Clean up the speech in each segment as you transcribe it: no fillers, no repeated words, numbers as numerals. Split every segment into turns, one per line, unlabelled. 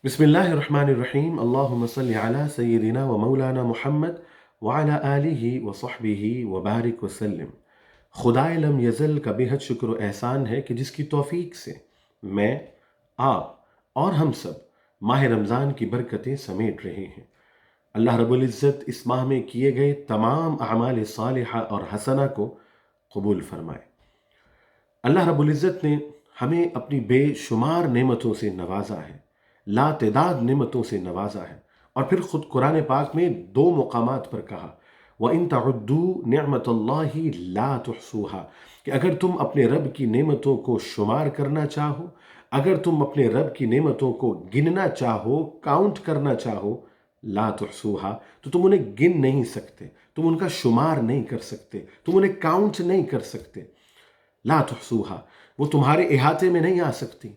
بسم اللہ الرحمن الرحیم اللہم صلی علی سیدنا و مولانا محمد وعلی آلہ و صحبہ وبارک وسلم۔ خدائے لم یزل کا بے حد شکر و احسان ہے کہ جس کی توفیق سے میں، آپ اور ہم سب ماہ رمضان کی برکتیں سمیٹ رہے ہیں۔ اللہ رب العزت اس ماہ میں کیے گئے تمام اعمال صالحہ اور حسنہ کو قبول فرمائے۔ اللہ رب العزت نے ہمیں اپنی بے شمار نعمتوں سے نوازا ہے، لا تعداد نعمتوں سے نوازا ہے، اور پھر خود قرآن پاک میں دو مقامات پر کہا وَإِن تَعُدُّوا نِعْمَةَ اللَّهِ لَا تُحْصُوهَا، کہ اگر تم اپنے رب کی نعمتوں کو شمار کرنا چاہو، اگر تم اپنے رب کی نعمتوں کو گننا چاہو، کاؤنٹ کرنا چاہو، لا تحصوها، تو تم انہیں گن نہیں سکتے، تم ان کا شمار نہیں کر سکتے، تم انہیں کاؤنٹ نہیں کر سکتے۔ لا تحصوها، وہ تمہارے احاطے میں نہیں آ سکتی۔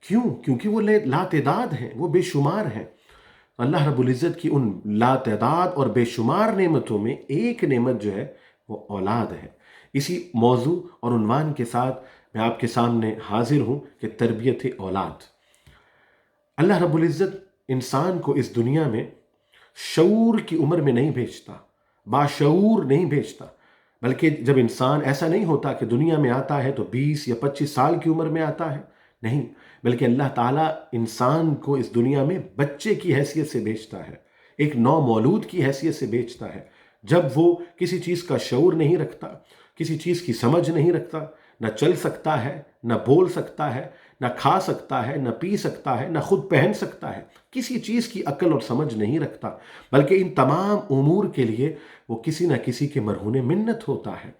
کیوں؟ کیونکہ وہ لا تعداد ہیں، وہ بے شمار ہیں۔ اللہ رب العزت کی ان لا تعداد اور بے شمار نعمتوں میں ایک نعمت جو ہے وہ اولاد ہے۔ اسی موضوع اور عنوان کے ساتھ میں آپ کے سامنے حاضر ہوں کہ تربیت اولاد۔ اللہ رب العزت انسان کو اس دنیا میں شعور کی عمر میں نہیں بھیجتا، باشعور نہیں بھیجتا، بلکہ جب انسان ایسا نہیں ہوتا کہ دنیا میں آتا ہے تو 20 یا 25 سال کی عمر میں آتا ہے، نہیں، بلکہ اللہ تعالیٰ انسان کو اس دنیا میں بچے کی حیثیت سے بھیجتا ہے، ایک نو مولود کی حیثیت سے بھیجتا ہے، جب وہ کسی چیز کا شعور نہیں رکھتا، کسی چیز کی سمجھ نہیں رکھتا، نہ چل سکتا ہے، نہ بول سکتا ہے، نہ کھا سکتا ہے، نہ پی سکتا ہے، نہ خود پہن سکتا ہے، کسی چیز کی عقل اور سمجھ نہیں رکھتا، بلکہ ان تمام امور کے لیے وہ کسی نہ کسی کے مرہون منت ہوتا ہے۔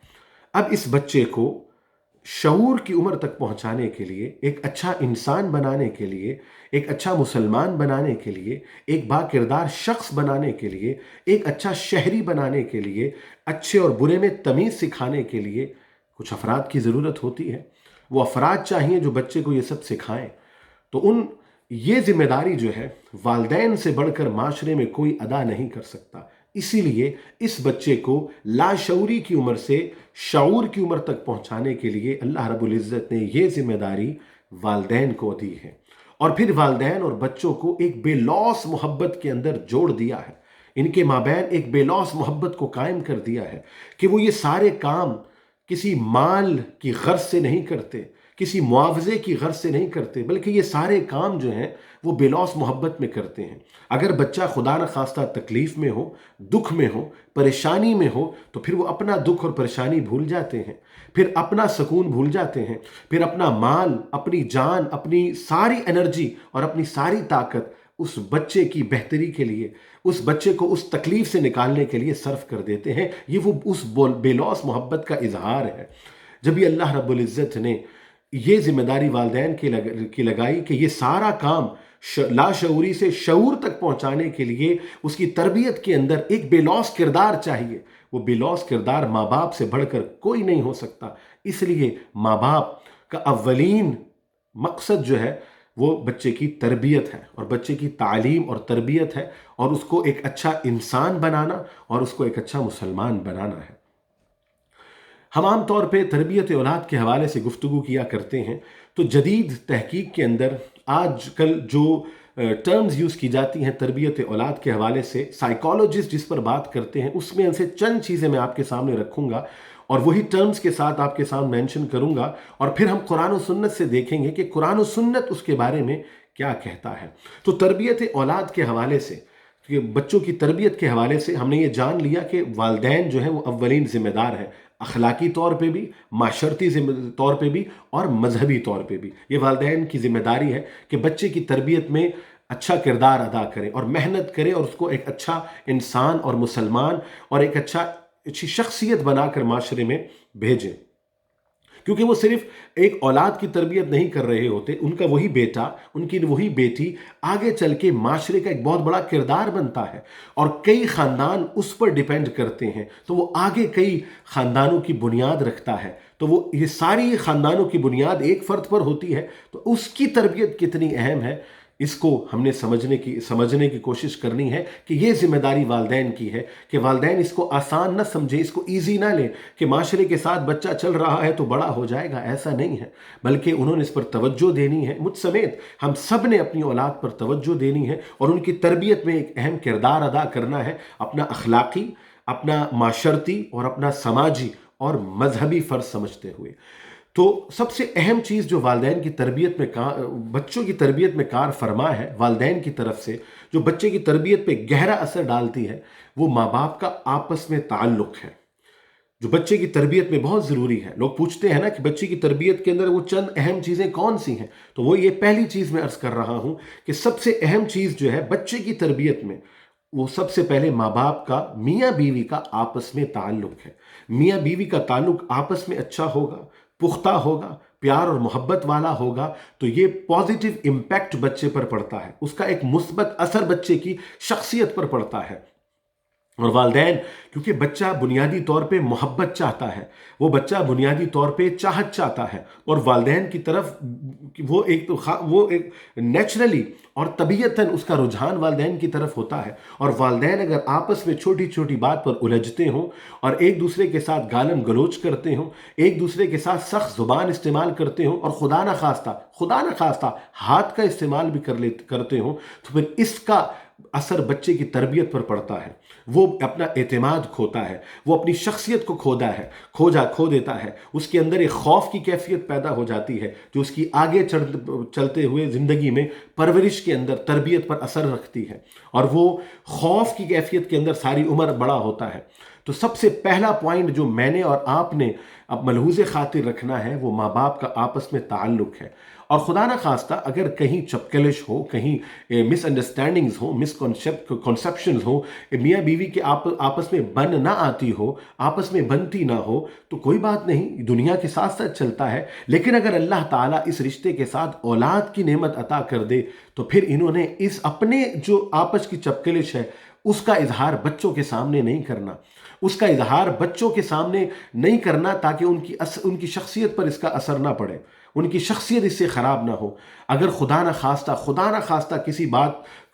اب اس بچے کو شعور کی عمر تک پہنچانے کے لیے، ایک اچھا انسان بنانے کے لیے، ایک اچھا مسلمان بنانے کے لیے، ایک با کردار شخص بنانے کے لیے، ایک اچھا شہری بنانے کے لیے، اچھے اور برے میں تمیز سکھانے کے لیے کچھ افراد کی ضرورت ہوتی ہے۔ وہ افراد چاہیے جو بچے کو یہ سب سکھائیں۔ تو یہ ذمہ داری جو ہے والدین سے بڑھ کر معاشرے میں کوئی ادا نہیں کر سکتا۔ اسی لیے اس بچے کو لاشعوری کی عمر سے شعور کی عمر تک پہنچانے کے لیے اللہ رب العزت نے یہ ذمہ داری والدین کو دی ہے، اور پھر والدین اور بچوں کو ایک بے لوث محبت کے اندر جوڑ دیا ہے، ان کے مابین ایک بے لوث محبت کو قائم کر دیا ہے کہ وہ یہ سارے کام کسی مال کی غرض سے نہیں کرتے، کسی معاوضے کی غرض سے نہیں کرتے، بلکہ یہ سارے کام جو ہیں وہ بے لوث محبت میں کرتے ہیں۔ اگر بچہ خدا نخواستہ تکلیف میں ہو، دکھ میں ہو، پریشانی میں ہو، تو پھر وہ اپنا دکھ اور پریشانی بھول جاتے ہیں، پھر اپنا سکون بھول جاتے ہیں، پھر اپنا مال، اپنی جان، اپنی ساری انرجی اور اپنی ساری طاقت اس بچے کی بہتری کے لیے، اس بچے کو اس تکلیف سے نکالنے کے لیے صرف کر دیتے ہیں۔ یہ وہ اس بے لوث محبت کا اظہار ہے۔ جب یہ اللہ رب العزت نے یہ ذمہ داری والدین کی لگائی کہ یہ سارا کام لاشعوری سے شعور تک پہنچانے کے لیے اس کی تربیت کے اندر ایک بے لوث کردار چاہیے، وہ بے لوث کردار ماں باپ سے بڑھ کر کوئی نہیں ہو سکتا۔ اس لیے ماں باپ کا اولین مقصد جو ہے وہ بچے کی تربیت ہے، اور بچے کی تعلیم اور تربیت ہے، اور اس کو ایک اچھا انسان بنانا اور اس کو ایک اچھا مسلمان بنانا ہے۔ ہم عام طور پہ تربیت اولاد کے حوالے سے گفتگو کیا کرتے ہیں، تو جدید تحقیق کے اندر آج کل جو ٹرمز یوز کی جاتی ہیں تربیت اولاد کے حوالے سے، سائیکالوجسٹ جس پر بات کرتے ہیں، اس میں ان سے چند چیزیں میں آپ کے سامنے رکھوں گا اور وہی ٹرمز کے ساتھ آپ کے سامنے مینشن کروں گا، اور پھر ہم قرآن و سنت سے دیکھیں گے کہ قرآن و سنت اس کے بارے میں کیا کہتا ہے۔ تو تربیت اولاد کے حوالے سے، کہ بچوں کی تربیت کے حوالے سے ہم نے یہ جان لیا کہ والدین جو ہیں وہ اولین ذمہ دار ہیں، اخلاقی طور پہ بھی، معاشرتی طور پہ بھی، اور مذہبی طور پہ بھی۔ یہ والدین کی ذمہ داری ہے کہ بچے کی تربیت میں اچھا کردار ادا کرے اور محنت کرے، اور اس کو ایک اچھا انسان اور مسلمان اور ایک اچھی شخصیت بنا کر معاشرے میں بھیجیں۔ کیونکہ وہ صرف ایک اولاد کی تربیت نہیں کر رہے ہوتے، ان کا وہی بیٹا، ان کی وہی بیٹی آگے چل کے معاشرے کا ایک بہت بڑا کردار بنتا ہے، اور کئی خاندان اس پر ڈیپینڈ کرتے ہیں، تو وہ آگے کئی خاندانوں کی بنیاد رکھتا ہے۔ تو وہ یہ ساری خاندانوں کی بنیاد ایک فرد پر ہوتی ہے، تو اس کی تربیت کتنی اہم ہے، اس کو ہم نے سمجھنے کی کوشش کرنی ہے کہ یہ ذمہ داری والدین کی ہے کہ والدین اس کو آسان نہ سمجھے، اس کو ایزی نہ لیں کہ معاشرے کے ساتھ بچہ چل رہا ہے تو بڑا ہو جائے گا، ایسا نہیں ہے، بلکہ انہوں نے اس پر توجہ دینی ہے۔ مجھ سمیت ہم سب نے اپنی اولاد پر توجہ دینی ہے اور ان کی تربیت میں ایک اہم کردار ادا کرنا ہے، اپنا اخلاقی، اپنا معاشرتی اور اپنا سماجی اور مذہبی فرض سمجھتے ہوئے۔ تو سب سے اہم چیز جو والدین کی تربیت میں بچوں کی تربیت میں کار فرما ہے والدین کی طرف سے، جو بچے کی تربیت پہ گہرا اثر ڈالتی ہے، وہ ماں باپ کا آپس میں تعلق ہے، جو بچے کی تربیت میں بہت ضروری ہے۔ لوگ پوچھتے ہیں نا کہ بچے کی تربیت کے اندر وہ چند اہم چیزیں کون سی ہیں، تو وہ یہ پہلی چیز میں عرض کر رہا ہوں کہ سب سے اہم چیز جو ہے بچے کی تربیت میں، وہ سب سے پہلے ماں باپ کا، میاں بیوی کا آپس میں تعلق ہے۔ میاں بیوی کا تعلق آپس میں اچھا ہوگا، پختہ ہوگا، پیار اور محبت والا ہوگا، تو یہ پازیٹیو امپیکٹ بچے پر پڑتا ہے، اس کا ایک مثبت اثر بچے کی شخصیت پر پڑتا ہے۔ اور والدین، کیونکہ بچہ بنیادی طور پہ محبت چاہتا ہے، وہ بچہ بنیادی طور پہ چاہت چاہتا ہے، اور والدین کی طرف وہ ایک نیچرلی اور طبیعتاً اس کا رجحان والدین کی طرف ہوتا ہے۔ اور والدین اگر آپس میں چھوٹی چھوٹی بات پر الجھتے ہوں اور ایک دوسرے کے ساتھ گالم گلوچ کرتے ہوں، ایک دوسرے کے ساتھ سخت زبان استعمال کرتے ہوں، اور خدا نہ خواستہ ہاتھ کا استعمال بھی کرتے ہوں، تو پھر اس کا اثر بچے کی تربیت پر پڑتا ہے۔ وہ اپنا اعتماد کھوتا ہے، وہ اپنی شخصیت کو کھو دیتا ہے، اس کے اندر ایک خوف کی کیفیت پیدا ہو جاتی ہے جو اس کی آگے چلتے ہوئے زندگی میں پرورش کے اندر، تربیت پر اثر رکھتی ہے، اور وہ خوف کی کیفیت کے اندر ساری عمر بڑا ہوتا ہے۔ تو سب سے پہلا پوائنٹ جو میں نے اور آپ نے اب ملحوظ خاطر رکھنا ہے، وہ ماں باپ کا آپس میں تعلق ہے۔ اور خدا نہ خواستہ اگر کہیں چپکلش ہو، کہیں مس انڈرسٹینڈنگز ہوں، کنسیپشنز ہوں، میاں بیوی کے آپس میں بن نہ آتی ہو، آپس میں بنتی نہ ہو، تو کوئی بات نہیں، دنیا کے ساتھ ساتھ چلتا ہے، لیکن اگر اللہ تعالیٰ اس رشتے کے ساتھ اولاد کی نعمت عطا کر دے تو پھر انہوں نے اس اپنے جو آپس کی چپکلش ہے اس کا اظہار بچوں کے سامنے نہیں کرنا، اس کا اظہار بچوں کے سامنے نہیں کرنا، تاکہ ان کی شخصیت پر اس کا اثر نہ پڑے، ان کی شخصیت اس سے خراب نہ ہو۔ اگر خدا نہ خواستہ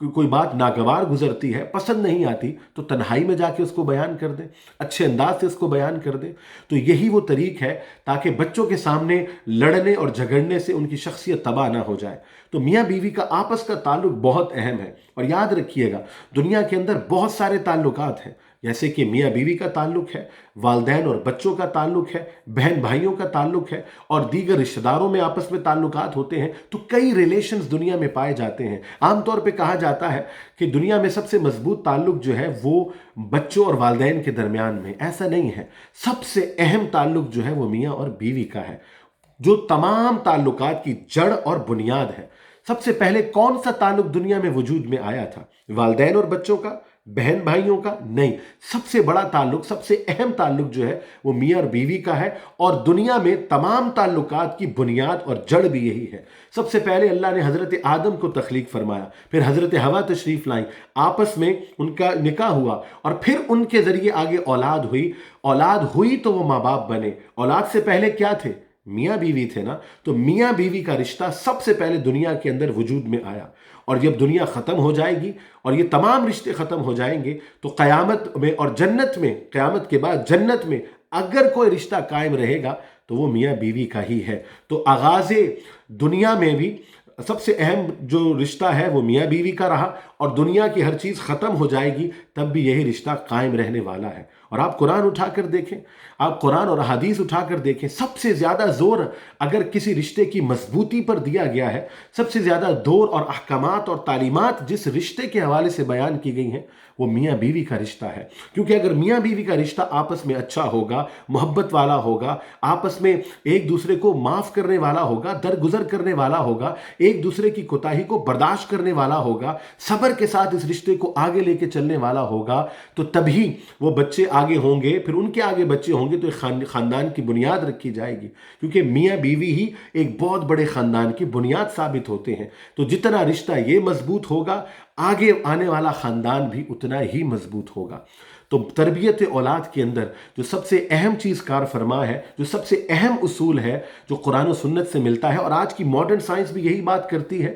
کوئی بات ناگوار گزرتی ہے، پسند نہیں آتی، تو تنہائی میں جا کے اس کو بیان کر دے، اچھے انداز سے اس کو بیان کر دے۔ تو یہی وہ طریق ہے تاکہ بچوں کے سامنے لڑنے اور جھگڑنے سے ان کی شخصیت تباہ نہ ہو جائے۔ تو میاں بیوی کا آپس کا تعلق بہت اہم ہے، اور یاد رکھیے گا دنیا کے اندر بہت سارے تعلقات ہیں، جیسے کہ میاں بیوی کا تعلق ہے، والدین اور بچوں کا تعلق ہے، بہن بھائیوں کا تعلق ہے، اور دیگر رشتہ داروں میں آپس میں تعلقات ہوتے ہیں۔ تو کئی ریلیشنز دنیا میں پائے جاتے ہیں۔ عام طور پہ کہا جاتا ہے کہ دنیا میں سب سے مضبوط تعلق جو ہے وہ بچوں اور والدین کے درمیان میں، ایسا نہیں ہے۔ سب سے اہم تعلق جو ہے وہ میاں اور بیوی کا ہے، جو تمام تعلقات کی جڑ اور بنیاد ہے۔ سب سے پہلے کون سا تعلق دنیا میں وجود میں آیا تھا؟ والدین اور بچوں کا، بہن بھائیوں کا؟ نہیں، سب سے بڑا تعلق، سب سے اہم تعلق جو ہے وہ میاں اور بیوی کا ہے، اور دنیا میں تمام تعلقات کی بنیاد اور جڑ بھی یہی ہے۔ سب سے پہلے اللہ نے حضرت آدم کو تخلیق فرمایا، پھر حضرت حوا تشریف لائیں، آپس میں ان کا نکاح ہوا، اور پھر ان کے ذریعے آگے اولاد ہوئی تو وہ ماں باپ بنے۔ اولاد سے پہلے کیا تھے؟ میاں بیوی تھے نا۔ تو میاں بیوی کا رشتہ سب سے پہلے دنیا کے اندر وجود میں آیا، اور جب دنیا ختم ہو جائے گی اور یہ تمام رشتے ختم ہو جائیں گے تو قیامت میں اور جنت میں، قیامت کے بعد جنت میں اگر کوئی رشتہ قائم رہے گا تو وہ میاں بیوی کا ہی ہے۔ تو آغاز دنیا میں بھی سب سے اہم جو رشتہ ہے وہ میاں بیوی کا رہا، اور دنیا کی ہر چیز ختم ہو جائے گی تب بھی یہی رشتہ قائم رہنے والا ہے۔ اور آپ قرآن اٹھا کر دیکھیں، آپ قرآن اور حدیث اٹھا کر دیکھیں، سب سے زیادہ زور اگر کسی رشتے کی مضبوطی پر دیا گیا ہے، سب سے زیادہ دور اور احکامات اور تعلیمات جس رشتے کے حوالے سے بیان کی گئی ہیں وہ میاں بیوی کا رشتہ ہے۔ کیونکہ اگر میاں بیوی کا رشتہ آپس میں اچھا ہوگا، محبت والا ہوگا، آپس میں ایک دوسرے کو معاف کرنے والا ہوگا، درگزر کرنے والا ہوگا، ایک دوسرے کی کوتاہی کو برداشت کرنے والا ہوگا، صبر کے ساتھ اس رشتے کو آگے لے کے چلنے والا ہوگا، تو تبھی وہ بچے آگے ہوں گے، پھر ان کے آگے بچے ہوں گے، تو ایک خاندان کی بنیاد رکھی جائے گی، کیونکہ میاں بیوی ہی ایک بہت بڑے خاندان کی بنیاد ثابت ہوتے ہیں۔ تو جتنا رشتہ یہ مضبوط ہوگا، آگے آنے والا خاندان بھی اتنا ہی مضبوط ہوگا۔ تو تربیت اولاد کے اندر جو سب سے اہم چیز کار فرما ہے، جو سب سے اہم اصول ہے جو قرآن و سنت سے ملتا ہے، اور آج کی ماڈرن سائنس بھی یہی بات کرتی ہے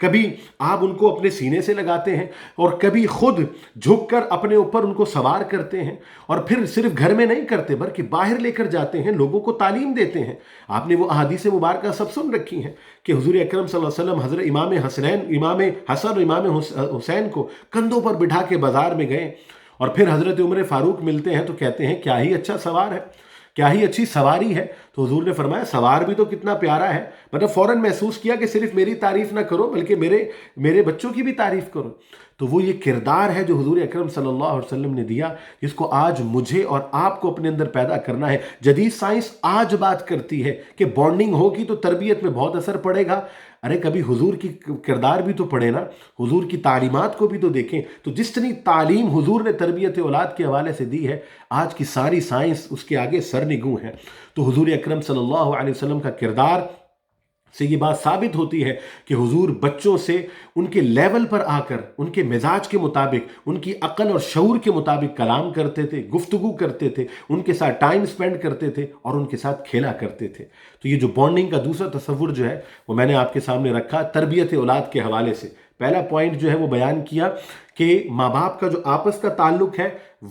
کبھی آپ ان کو اپنے سینے سے لگاتے ہیں اور کبھی خود جھک کر اپنے اوپر ان کو سوار کرتے ہیں، اور پھر صرف گھر میں نہیں کرتے بلکہ باہر لے کر جاتے ہیں، لوگوں کو تعلیم دیتے ہیں۔ آپ نے وہ احادیث مبارکہ سب سن رکھی ہیں کہ حضور اکرم صلی اللہ علیہ وسلم حضرت امام حسن اور امام حسین کو کندھوں پر بٹھا کے بازار میں گئے، اور پھر حضرت عمر فاروق ملتے ہیں تو کہتے ہیں کیا ہی اچھا سوار ہے، کیا ہی اچھی سواری ہے۔ تو حضور نے فرمایا سوار بھی تو کتنا پیارا ہے، مطلب فوراً محسوس کیا کہ صرف میری تعریف نہ کرو بلکہ میرے بچوں کی بھی تعریف کرو۔ تو وہ یہ کردار ہے جو حضور اکرم صلی اللہ علیہ وسلم نے دیا، جس کو آج مجھے اور آپ کو اپنے اندر پیدا کرنا ہے۔ جدید سائنس آج بات کرتی ہے کہ بانڈنگ ہوگی تو تربیت میں بہت اثر پڑے گا۔ ارے کبھی حضور کی کردار بھی تو پڑھے نا، حضور کی تعلیمات کو بھی تو دیکھیں۔ تو جتنی تعلیم حضور نے تربیت اولاد کے حوالے سے دی ہے، آج کی ساری سائنس اس کے آگے سرنگوں ہے۔ تو حضور اکرم صلی اللہ علیہ وسلم کا کردار سے یہ بات ثابت ہوتی ہے کہ حضور بچوں سے ان کے لیول پر آ کر، ان کے مزاج کے مطابق، ان کی عقل اور شعور کے مطابق کلام کرتے تھے، گفتگو کرتے تھے، ان کے ساتھ ٹائم سپینڈ کرتے تھے اور ان کے ساتھ کھیلا کرتے تھے۔ تو یہ جو بانڈنگ کا دوسرا تصور جو ہے وہ میں نے آپ کے سامنے رکھا تربیت اولاد کے حوالے سے۔ پہلا پوائنٹ جو ہے وہ بیان کیا کہ ماں باپ کا جو آپس کا تعلق ہے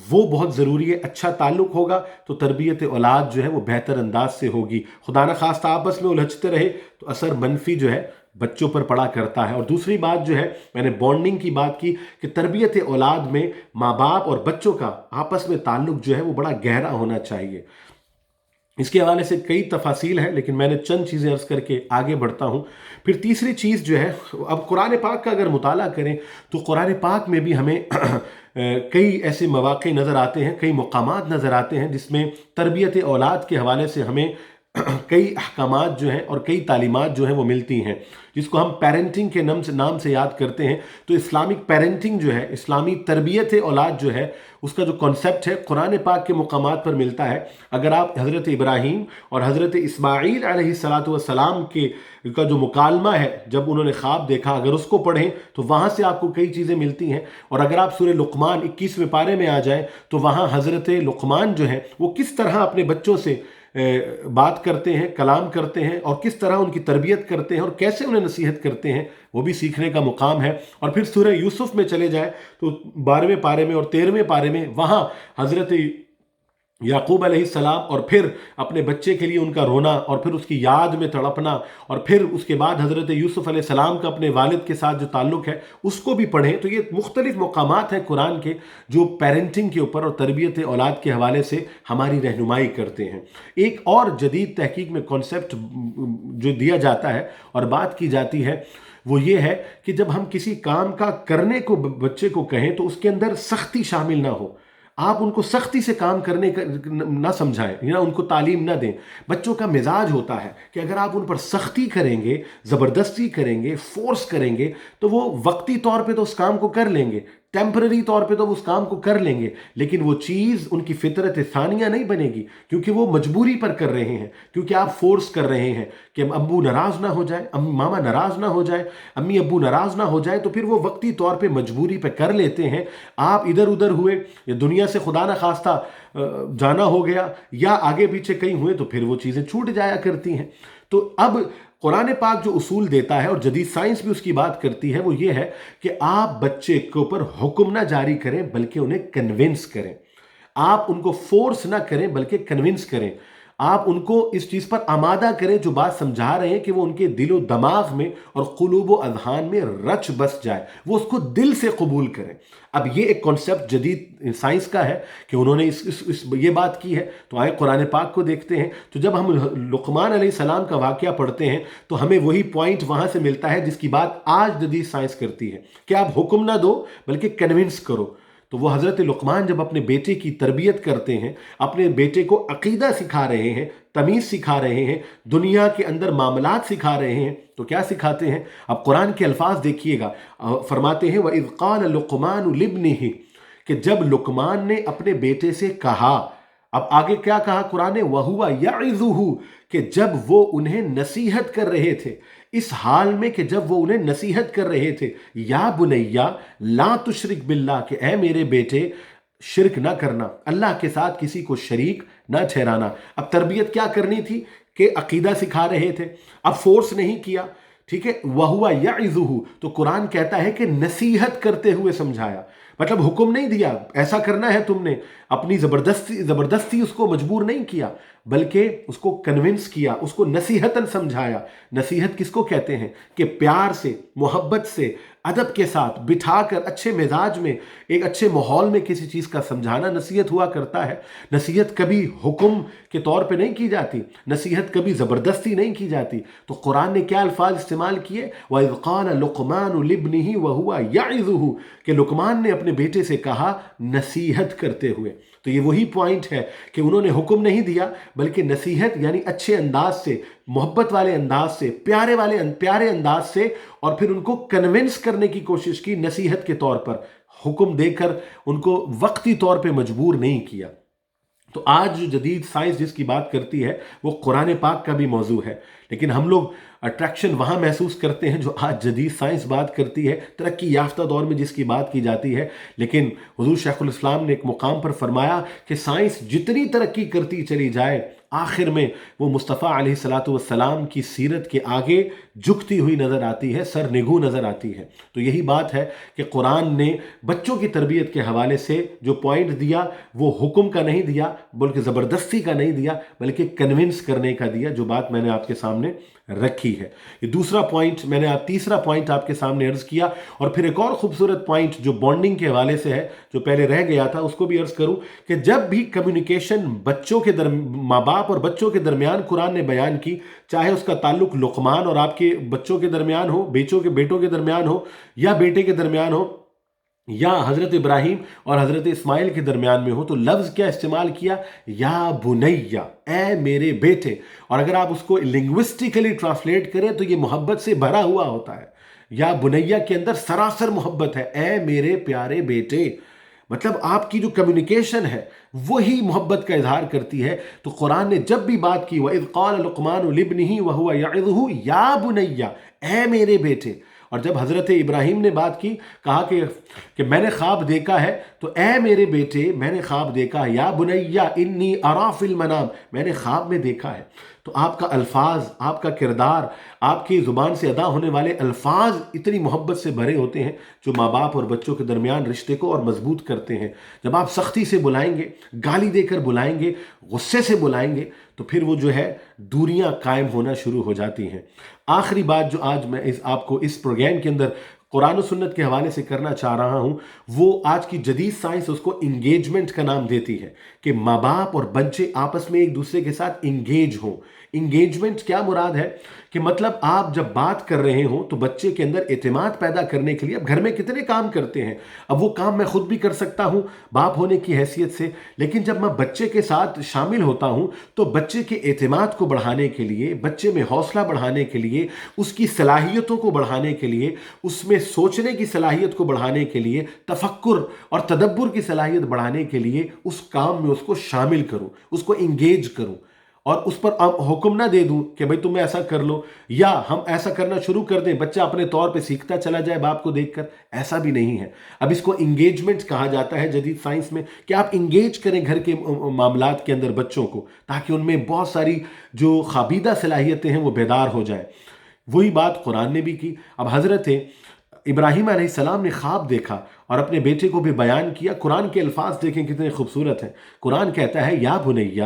وہ بہت ضروری ہے، اچھا تعلق ہوگا تو تربیت اولاد جو ہے وہ بہتر انداز سے ہوگی۔ خدا نخواستہ آپس میں الجھتے رہے تو اثر منفی جو ہے بچوں پر پڑا کرتا ہے۔ اور دوسری بات جو ہے میں نے بانڈنگ کی بات کی کہ تربیت اولاد میں ماں باپ اور بچوں کا آپس میں تعلق جو ہے وہ بڑا گہرا ہونا چاہیے۔ اس کے حوالے سے کئی تفاصیل ہیں لیکن میں نے چند چیزیں عرض کر کے آگے بڑھتا ہوں۔ پھر تیسری چیز جو ہے، اب قرآن پاک کا اگر مطالعہ کریں تو قرآن پاک میں بھی ہمیں کئی ایسے مواقع نظر آتے ہیں، کئی مقامات نظر آتے ہیں جس میں تربیت اولاد کے حوالے سے ہمیں کئی احکامات جو ہیں اور کئی تعلیمات جو ہیں وہ ملتی ہیں، جس کو ہم پیرنٹنگ کے نام سے یاد کرتے ہیں۔ تو اسلامک پیرنٹنگ جو ہے، اسلامی تربیت اولاد جو ہے، اس کا جو کنسپٹ ہے قرآن پاک کے مقامات پر ملتا ہے۔ اگر آپ حضرت ابراہیم اور حضرت اسماعیل علیہ السلام کا جو مکالمہ ہے، جب انہوں نے خواب دیکھا، اگر اس کو پڑھیں تو وہاں سے آپ کو کئی چیزیں ملتی ہیں۔ اور اگر آپ سورہ لقمان 21ویں پارے میں آ جائیں تو وہاں حضرت لقمان جو ہے وہ کس طرح اپنے بچوں سے بات کرتے ہیں، کلام کرتے ہیں، اور کس طرح ان کی تربیت کرتے ہیں اور کیسے انہیں نصیحت کرتے ہیں، وہ بھی سیکھنے کا مقام ہے۔ اور پھر سورہ یوسف میں چلے جائیں تو 12ویں پارے میں اور 13ویں پارے میں وہاں حضرت یعقوب علیہ السلام اور پھر اپنے بچے کے لیے ان کا رونا اور پھر اس کی یاد میں تڑپنا، اور پھر اس کے بعد حضرت یوسف علیہ السلام کا اپنے والد کے ساتھ جو تعلق ہے اس کو بھی پڑھیں۔ تو یہ مختلف مقامات ہیں قرآن کے جو پیرنٹنگ کے اوپر اور تربیت اولاد کے حوالے سے ہماری رہنمائی کرتے ہیں۔ ایک اور جدید تحقیق میں کنسپٹ جو دیا جاتا ہے اور بات کی جاتی ہے وہ یہ ہے کہ جب ہم کسی کام کا کرنے کو بچے کو کہیں تو اس کے اندر سختی شامل نہ ہو۔ آپ ان کو سختی سے کام کرنے کا نہ سمجھائیں یا ان کو تعلیم نہ دیں۔ بچوں کا مزاج ہوتا ہے کہ اگر آپ ان پر سختی کریں گے، زبردستی کریں گے، فورس کریں گے تو وہ وقتی طور پہ تو اس کام کو کر لیں گے، ٹیمپرری طور پہ تو وہ اس کام کو کر لیں گے، لیکن وہ چیز ان کی فطرت ثانیہ نہیں بنے گی، کیونکہ وہ مجبوری پر کر رہے ہیں، کیونکہ آپ فورس کر رہے ہیں کہ ابو ناراض نہ ہو جائے، ماما ناراض نہ ہو جائے، امی ابو ناراض نہ ہو جائے، تو پھر وہ وقتی طور پہ مجبوری پہ کر لیتے ہیں۔ آپ ادھر ادھر ہوئے یا دنیا سے خدا نہ خواستہ جانا ہو گیا یا آگے پیچھے کہیں ہوئے تو پھر وہ چیزیں چھوٹ جایا کرتی ہیں۔ تو اب قرآن پاک جو اصول دیتا ہے اور جدید سائنس بھی اس کی بات کرتی ہے وہ یہ ہے کہ آپ بچے کے اوپر حکم نہ جاری کریں بلکہ انہیں کنونس کریں۔ آپ ان کو فورس نہ کریں بلکہ کنونس کریں۔ آپ ان کو اس چیز پر آمادہ کریں جو بات سمجھا رہے ہیں کہ وہ ان کے دل و دماغ میں اور قلوب و اذہان میں رچ بس جائے، وہ اس کو دل سے قبول کریں۔ اب یہ ایک کنسپٹ جدید سائنس کا ہے کہ انہوں نے یہ بات کی ہے۔ تو آئے قرآن پاک کو دیکھتے ہیں، تو جب ہم لقمان علیہ السلام کا واقعہ پڑھتے ہیں تو ہمیں وہی پوائنٹ وہاں سے ملتا ہے جس کی بات آج جدید سائنس کرتی ہے کہ آپ حکم نہ دو بلکہ کنونس کرو۔ تو وہ حضرت لقمان جب اپنے بیٹے کی تربیت کرتے ہیں، اپنے بیٹے کو عقیدہ سکھا رہے ہیں، تمیز سکھا رہے ہیں، دنیا کے اندر معاملات سکھا رہے ہیں، تو کیا سکھاتے ہیں؟ اب قرآن کے الفاظ دیکھیے گا، فرماتے ہیں وَإِذْ قَالَ لُقْمَانُ لِابْنِهِ کہ جب لقمان نے اپنے بیٹے سے کہا، اب آگے کیا کہا قرآن نے؟ وَهُوَ يَعِظُهُ کہ جب وہ انہیں نصیحت کر رہے تھے، اس حال میں کہ جب وہ انہیں نصیحت کر رہے تھے، یا بنیا لا تشرک باللہ کہ اے میرے بیٹے شرک نہ کرنا، اللہ کے ساتھ کسی کو شریک نہ ٹھہرانا۔ اب تربیت کیا کرنی تھی کہ عقیدہ سکھا رہے تھے، اب فورس نہیں کیا۔ ٹھیک ہے، وَهُوَ يَعِظُهُ، تو قرآن کہتا ہے کہ نصیحت کرتے ہوئے سمجھایا، مطلب حکم نہیں دیا ایسا کرنا ہے تم نے، اپنی زبردستی اس کو مجبور نہیں کیا، بلکہ اس کو کنونس کیا، اس کو نصیحتاً سمجھایا۔ نصیحت کس کو کہتے ہیں؟ کہ پیار سے، محبت سے، ادب کے ساتھ بٹھا کر اچھے مزاج میں، ایک اچھے ماحول میں کسی چیز کا سمجھانا نصیحت ہوا کرتا ہے۔ نصیحت کبھی حکم کے طور پہ نہیں کی جاتی، نصیحت کبھی زبردستی نہیں کی جاتی۔ تو قرآن نے کیا الفاظ استعمال کیے؟ وَإِذْ قَالَ لُقْمَانُ لِابْنِهِ وَهُوَ يَعِظُهُ، کہ لقمان نے اپنے بیٹے سے کہا نصیحت کرتے ہوئے۔ تو یہ وہی پوائنٹ ہے کہ انہوں نے حکم نہیں دیا، بلکہ نصیحت یعنی اچھے انداز سے، محبت والے انداز سے، پیارے انداز سے، اور پھر ان کو کنونس کرنے کی کوشش کی نصیحت کے طور پر، حکم دے کر ان کو وقتی طور پہ مجبور نہیں کیا۔ تو آج جو جدید سائنس جس کی بات کرتی ہے وہ قرآن پاک کا بھی موضوع ہے، لیکن ہم لوگ اٹریکشن وہاں محسوس کرتے ہیں جو آج جدید سائنس بات کرتی ہے، ترقی یافتہ دور میں جس کی بات کی جاتی ہے۔ لیکن حضور شیخ الاسلام نے ایک مقام پر فرمایا کہ سائنس جتنی ترقی کرتی چلی جائے، آخر میں وہ مصطفیٰ علیہ السلام کی سیرت کے آگے جھکتی ہوئی نظر آتی ہے، سر نگو نظر آتی ہے۔ تو یہی بات ہے کہ قرآن نے بچوں کی تربیت کے حوالے سے جو پوائنٹ دیا وہ حکم کا نہیں دیا، بلکہ زبردستی کا نہیں دیا، بلکہ کنونس کرنے کا دیا، جو بات میں نے آپ کے سامنے رکھی ہے۔ یہ دوسرا پوائنٹ میں نے تیسرا پوائنٹ آپ کے سامنے عرض کیا، اور پھر ایک اور خوبصورت پوائنٹ جو بانڈنگ کے حوالے سے ہے، جو پہلے رہ گیا تھا، اس کو بھی عرض کروں کہ جب بھی کمیونیکیشن بچوں کے ماں باپ اور بچوں کے درمیان قرآن نے بیان کی، چاہے اس کا تعلق لقمان اور آپ کے بچوں کے درمیان ہو، بیٹوں کے درمیان ہو، یا بیٹے کے درمیان ہو، یا حضرت ابراہیم اور حضرت اسماعیل کے درمیان میں ہو، تو لفظ کیا استعمال کیا؟ یا بنیہ، اے میرے بیٹے۔ اور اگر آپ اس کو لنگوسٹیکلی ٹرانسلیٹ کریں تو یہ محبت سے بھرا ہوا ہوتا ہے۔ یا بنیہ کے اندر سراسر محبت ہے، اے میرے پیارے بیٹے۔ مطلب آپ کی جو کمیونیکیشن ہے وہی محبت کا اظہار کرتی ہے۔ تو قرآن نے جب بھی بات کی وَإِذْ قَالَ لُقْمَانُ لِابْنِهِ وَهُوَ يَعِظُهُ یا بنیہ، اے میرے بیٹے۔ اور جب حضرت ابراہیم نے بات کی، کہا کہ میں نے خواب دیکھا ہے، تو اے میرے بیٹے میں نے خواب دیکھا ہے، یا بنیہ انی ارا فی المنام، میں نے خواب میں دیکھا ہے۔ تو آپ کا الفاظ، آپ کا کردار، آپ کی زبان سے ادا ہونے والے الفاظ اتنی محبت سے بھرے ہوتے ہیں جو ماں باپ اور بچوں کے درمیان رشتے کو اور مضبوط کرتے ہیں۔ جب آپ سختی سے بلائیں گے، گالی دے کر بلائیں گے، غصے سے بلائیں گے، تو پھر وہ جو ہے دوریاں قائم ہونا شروع ہو جاتی ہیں۔ آخری بات جو آج میں آپ کو اس پروگرام کے اندر قرآن و سنت کے حوالے سے کرنا چاہ رہا ہوں، وہ آج کی جدید سائنس اس کو انگیجمنٹ کا نام دیتی ہے، کہ ماں باپ اور بچے آپس میں ایک دوسرے کے ساتھ انگیج ہوں۔ انگیجمنٹ کیا مراد ہے؟ کہ مطلب آپ جب بات کر رہے ہوں تو بچے کے اندر اعتماد پیدا کرنے کے لیے، اب گھر میں کتنے کام کرتے ہیں، اب وہ کام میں خود بھی کر سکتا ہوں باپ ہونے کی حیثیت سے، لیکن جب میں بچے کے ساتھ شامل ہوتا ہوں تو بچے کے اعتماد کو بڑھانے کے لیے، بچے میں حوصلہ بڑھانے کے لیے، اس کی صلاحیتوں کو بڑھانے کے لیے، اس میں سوچنے کی صلاحیت کو بڑھانے کے لیے، تفکر اور تدبر کی صلاحیت بڑھانے کے لیے اس کام میں اس کو شامل کروں، اس کو انگیج کروں، اور اس پر حکم نہ دے دوں کہ بھئی تم ایسا کر لو، یا ہم ایسا کرنا شروع کر دیں، بچہ اپنے طور پہ سیکھتا چلا جائے باپ کو دیکھ کر۔ ایسا بھی نہیں ہے۔ اب اس کو انگیجمنٹ کہا جاتا ہے جدید سائنس میں، کہ آپ انگیج کریں گھر کے معاملات کے اندر بچوں کو، تاکہ ان میں بہت ساری جو خوابیدہ صلاحیتیں ہیں وہ بیدار ہو جائیں۔ وہی بات قرآن نے بھی کی۔ اب حضرت ابراہیم علیہ السلام نے خواب دیکھا اور اپنے بیٹے کو بھی بیان کیا۔ قرآن کے الفاظ دیکھیں کتنے خوبصورت ہیں۔ قرآن کہتا ہے یا بنیہ،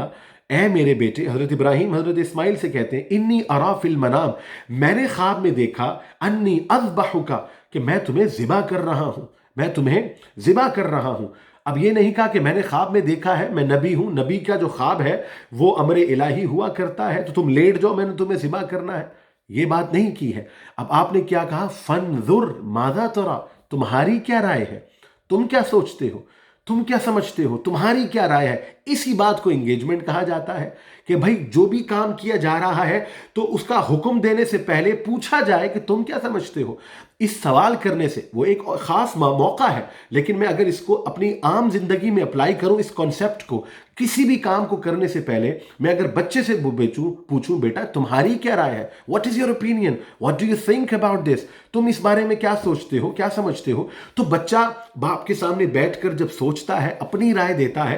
اے میرے بیٹے۔ حضرت ابراہیم حضرت اسماعیل سے کہتے ہیں انی ارا فی المنام، میں نے خواب میں دیکھا، انی اذبحک، کہ میں تمہیں ذبح کر رہا ہوں، میں تمہیں ذبح کر رہا ہوں۔ اب یہ نہیں کہا کہ میں نے خواب میں دیکھا ہے، میں نبی ہوں، نبی کا جو خواب ہے وہ امر الہی ہوا کرتا ہے، تو تم لیٹ جاؤ، میں نے تمہیں ذبح کرنا ہے، یہ بات نہیں کی ہے۔ اب آپ نے کیا کہا؟ فانظر ماذا ترى، تمہاری کیا رائے ہے، تم کیا سوچتے ہو، تم کیا سمجھتے ہو، تمہاری کیا رائے ہے۔ اسی بات کو انگیجمنٹ کہا جاتا ہے، کہ بھائی جو بھی کام کیا جا رہا ہے تو اس کا حکم دینے سے پہلے پوچھا جائے کہ تم کیا سمجھتے ہو۔ اس سوال کرنے سے وہ ایک خاص موقع ہے، لیکن میں اگر اس کو اپنی عام زندگی میں اپلائی کروں، اس کانسیپٹ کو کسی بھی کام کو کرنے سے پہلے میں اگر بچے سے پوچھوں بیٹا تمہاری کیا رائے ہے، what is your opinion, what do you think about this, تم اس بارے میں کیا سوچتے ہو، کیا سمجھتے ہو، تو بچہ باپ کے سامنے بیٹھ کر جب سوچتا ہے، اپنی رائے دیتا ہے،